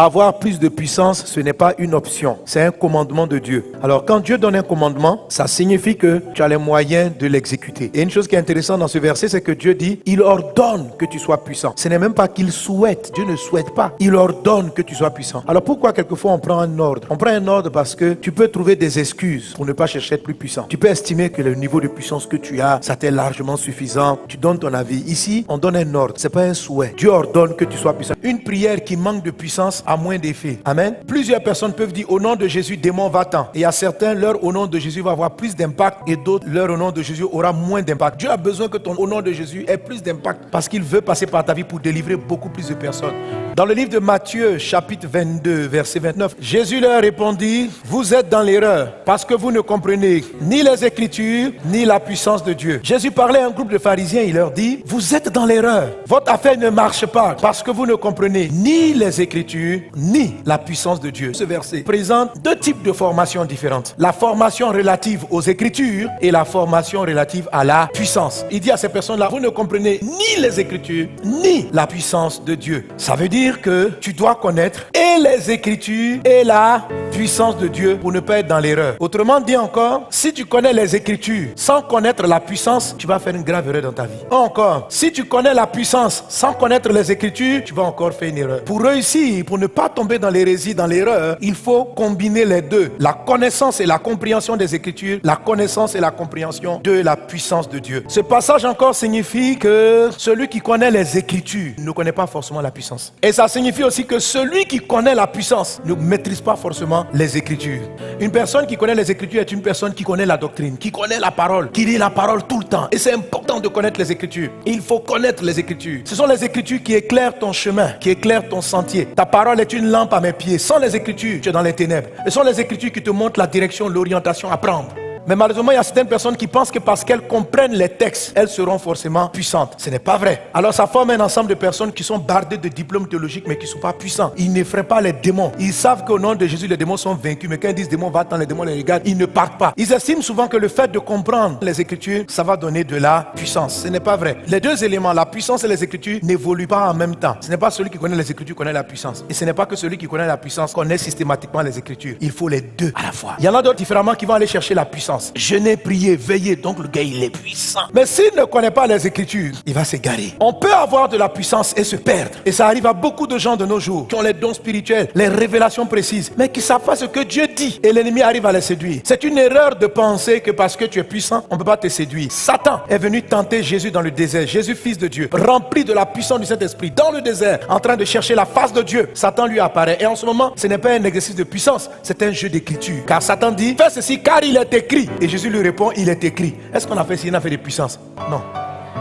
Avoir plus de puissance, ce n'est pas une option, c'est un commandement de Dieu. Alors quand Dieu donne un commandement, ça signifie que tu as les moyens de l'exécuter. Et une chose qui est intéressante dans ce verset, c'est que Dieu dit, il ordonne que tu sois puissant. Ce n'est même pas qu'il souhaite, Dieu ne souhaite pas. Il ordonne que tu sois puissant. Alors pourquoi quelquefois on prend un ordre? On prend un ordre parce que tu peux trouver des excuses pour ne pas chercher à être plus puissant. Tu peux estimer que le niveau de puissance que tu as, ça t'est largement suffisant. Tu donnes ton avis. Ici, on donne un ordre. C'est pas un souhait. Dieu ordonne que tu sois puissant. Une prière qui manque de puissance a moins d'effet. Amen. Plusieurs personnes peuvent dire au nom de Jésus, démon va-t'en. Et à certains, leur au nom de Jésus va avoir plus d'impact et d'autres, leur au nom de Jésus aura moins d'impact. Dieu a besoin que ton au nom de Jésus ait plus d'impact parce qu'il veut passer par ta vie pour délivrer beaucoup plus de personnes. Dans le livre de Matthieu, chapitre 22, verset 29, Jésus leur répondit, vous êtes dans l'erreur parce que vous ne comprenez ni les Écritures, ni la puissance de Dieu. Jésus parlait à un groupe de pharisiens, il leur dit, vous êtes dans l'erreur. Votre affaire ne marche pas parce que vous ne comprenez ni les Écritures, ni la puissance de Dieu. Ce verset présente deux types de formations différentes. La formation relative aux Écritures et la formation relative à la puissance. Il dit à ces personnes-là, vous ne comprenez ni les Écritures, ni la puissance de Dieu. Ça veut dire que tu dois connaître et les Écritures et la puissance de Dieu pour ne pas être dans l'erreur. Autrement dit encore, si tu connais les Écritures sans connaître la puissance, tu vas faire une grave erreur dans ta vie. Encore, si tu connais la puissance sans connaître les Écritures, tu vas encore faire une erreur. Pour réussir, pour ne pas tomber dans l'hérésie, dans l'erreur, il faut combiner les deux. La connaissance et la compréhension des Écritures, la connaissance et la compréhension de la puissance de Dieu. Ce passage encore signifie que celui qui connaît les Écritures ne connaît pas forcément la puissance. Et ça signifie aussi que celui qui connaît la puissance ne maîtrise pas forcément les Écritures. Une personne qui connaît les Écritures est une personne qui connaît la doctrine, qui connaît la parole, qui lit la parole tout le temps. Et c'est important de connaître les Écritures. Il faut connaître les Écritures. Ce sont les Écritures qui éclairent ton chemin, qui éclairent ton sentier. Ta parole est une lampe à mes pieds. Sans les Écritures, tu es dans les ténèbres. Ce sont les Écritures qui te montrent la direction, l'orientation à prendre. Mais malheureusement, il y a certaines personnes qui pensent que parce qu'elles comprennent les textes, elles seront forcément puissantes. Ce n'est pas vrai. Alors ça forme un ensemble de personnes qui sont bardées de diplômes théologiques mais qui ne sont pas puissants. Ils n'effraient pas les démons. Ils savent qu'au nom de Jésus, les démons sont vaincus. Mais quand ils disent démons va-t'en, les démons les regardent, ils ne partent pas. Ils estiment souvent que le fait de comprendre les Écritures, ça va donner de la puissance. Ce n'est pas vrai. Les deux éléments, la puissance et les Écritures, n'évoluent pas en même temps. Ce n'est pas celui qui connaît les Écritures qui connaît la puissance. Et ce n'est pas que celui qui connaît la puissance connaît systématiquement les Écritures. Il faut les deux à la fois. Il y en a d'autres différemment qui vont aller chercher la puissance. Jeûner, prier, veiller, donc le gars il est puissant. Mais s'il ne connaît pas les Écritures, il va s'égarer. On peut avoir de la puissance et se perdre. Et ça arrive à beaucoup de gens de nos jours qui ont les dons spirituels, les révélations précises, mais qui ne savent pas ce que Dieu dit. Et l'ennemi arrive à les séduire. C'est une erreur de penser que parce que tu es puissant, on ne peut pas te séduire. Satan est venu tenter Jésus dans le désert. Jésus, fils de Dieu, rempli de la puissance du Saint-Esprit, dans le désert, en train de chercher la face de Dieu. Satan lui apparaît. Et en ce moment, ce n'est pas un exercice de puissance, c'est un jeu d'écriture. Car Satan dit, fais ceci car il est écrit. Et Jésus lui répond, il est écrit. Est-ce qu'on a fait s'il a fait de puissance? Non.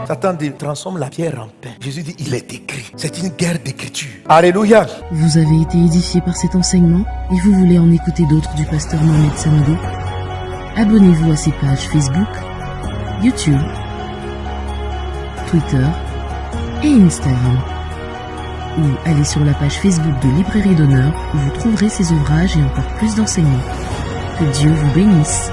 Satan dit, transforme la pierre en pain. Jésus dit, il est écrit. C'est une guerre d'écriture. Alléluia. Vous avez été édifié par cet enseignement et vous voulez en écouter d'autres du pasteur Mohamed Sanogo? Abonnez-vous à ses pages Facebook, YouTube, Twitter et Instagram. Ou allez sur la page Facebook de Librairie d'Honneur où vous trouverez ses ouvrages et encore plus d'enseignements. Que Dieu vous bénisse.